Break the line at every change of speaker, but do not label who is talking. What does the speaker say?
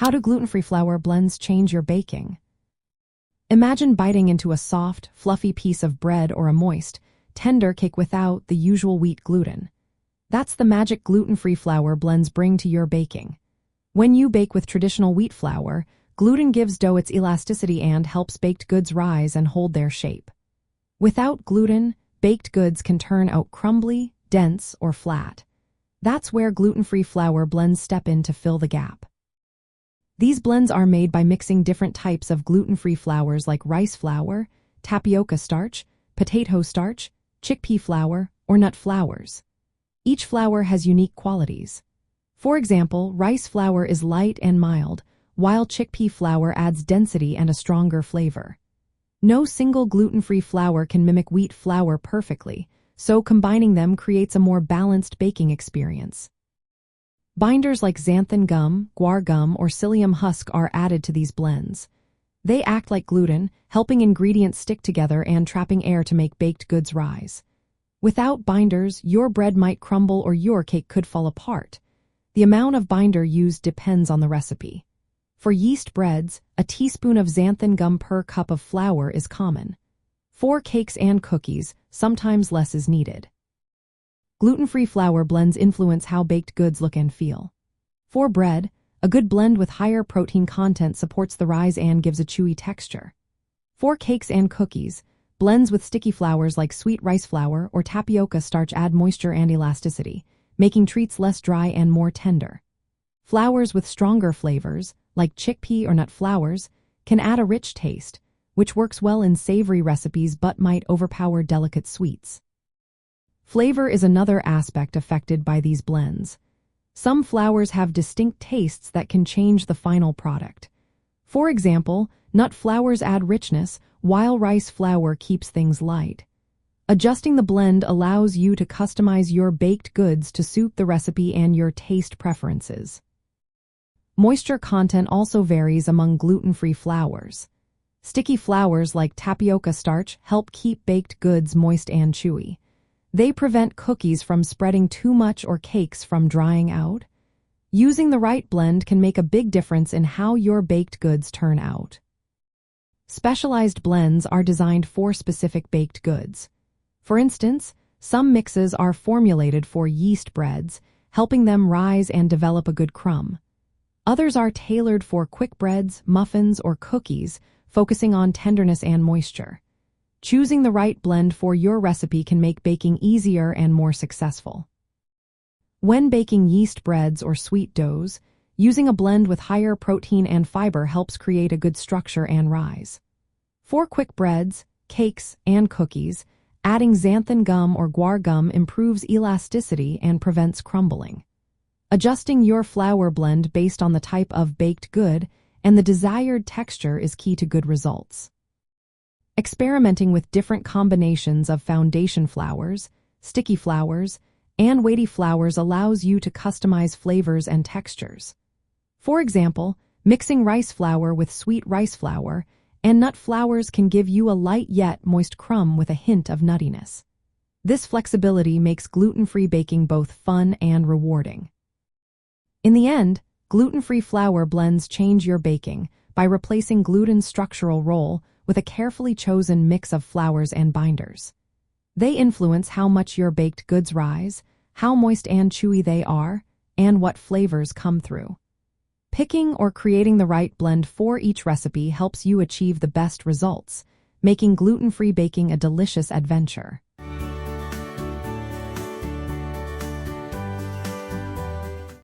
How do gluten-free flour blends change your baking? Imagine biting into a soft, fluffy piece of bread or a moist, tender cake without the usual wheat gluten. That's the magic gluten-free flour blends bring to your baking. When you bake with traditional wheat flour, gluten gives dough its elasticity and helps baked goods rise and hold their shape. Without gluten, baked goods can turn out crumbly, dense, or flat. That's where gluten-free flour blends step in to fill the gap. These blends are made by mixing different types of gluten-free flours like rice flour, tapioca starch, potato starch, chickpea flour, or nut flours. Each flour has unique qualities. For example, rice flour is light and mild, while chickpea flour adds density and a stronger flavor. No single gluten-free flour can mimic wheat flour perfectly, so combining them creates a more balanced baking experience. Binders like xanthan gum, guar gum, or psyllium husk are added to these blends. They act like gluten, helping ingredients stick together and trapping air to make baked goods rise. Without binders, your bread might crumble or your cake could fall apart. The amount of binder used depends on the recipe. For yeast breads, a teaspoon of xanthan gum per cup of flour is common. For cakes and cookies, sometimes less is needed. Gluten-free flour blends influence how baked goods look and feel. For bread, a good blend with higher protein content supports the rise and gives a chewy texture. For cakes and cookies, blends with sticky flours like sweet rice flour or tapioca starch add moisture and elasticity, making treats less dry and more tender. Flours with stronger flavors, like chickpea or nut flours, can add a rich taste, which works well in savory recipes but might overpower delicate sweets. Flavor is another aspect affected by these blends. Some flours have distinct tastes that can change the final product. For example, nut flours add richness, while rice flour keeps things light. Adjusting the blend allows you to customize your baked goods to suit the recipe and your taste preferences. Moisture content also varies among gluten-free flours. Sticky flours like tapioca starch help keep baked goods moist and chewy. They prevent cookies from spreading too much or cakes from drying out. Using the right blend can make a big difference in how your baked goods turn out. Specialized blends are designed for specific baked goods. For instance, some mixes are formulated for yeast breads, helping them rise and develop a good crumb. Others are tailored for quick breads, muffins, or cookies, focusing on tenderness and moisture. Choosing the right blend for your recipe can make baking easier and more successful. When baking yeast breads or sweet doughs, using a blend with higher protein and fiber helps create a good structure and rise. For quick breads, cakes, and cookies, adding xanthan gum or guar gum improves elasticity and prevents crumbling. Adjusting your flour blend based on the type of baked good and the desired texture is key to good results. Experimenting with different combinations of foundation flours, sticky flours, and weighty flours allows you to customize flavors and textures. For example, mixing rice flour with sweet rice flour and nut flours can give you a light yet moist crumb with a hint of nuttiness. This flexibility makes gluten-free baking both fun and rewarding. In the end, gluten-free flour blends change your baking by replacing gluten's structural role with a carefully chosen mix of flours and binders. They influence how much your baked goods rise, how moist and chewy they are, and what flavors come through. Picking or creating the right blend for each recipe helps you achieve the best results, making gluten-free baking a delicious adventure.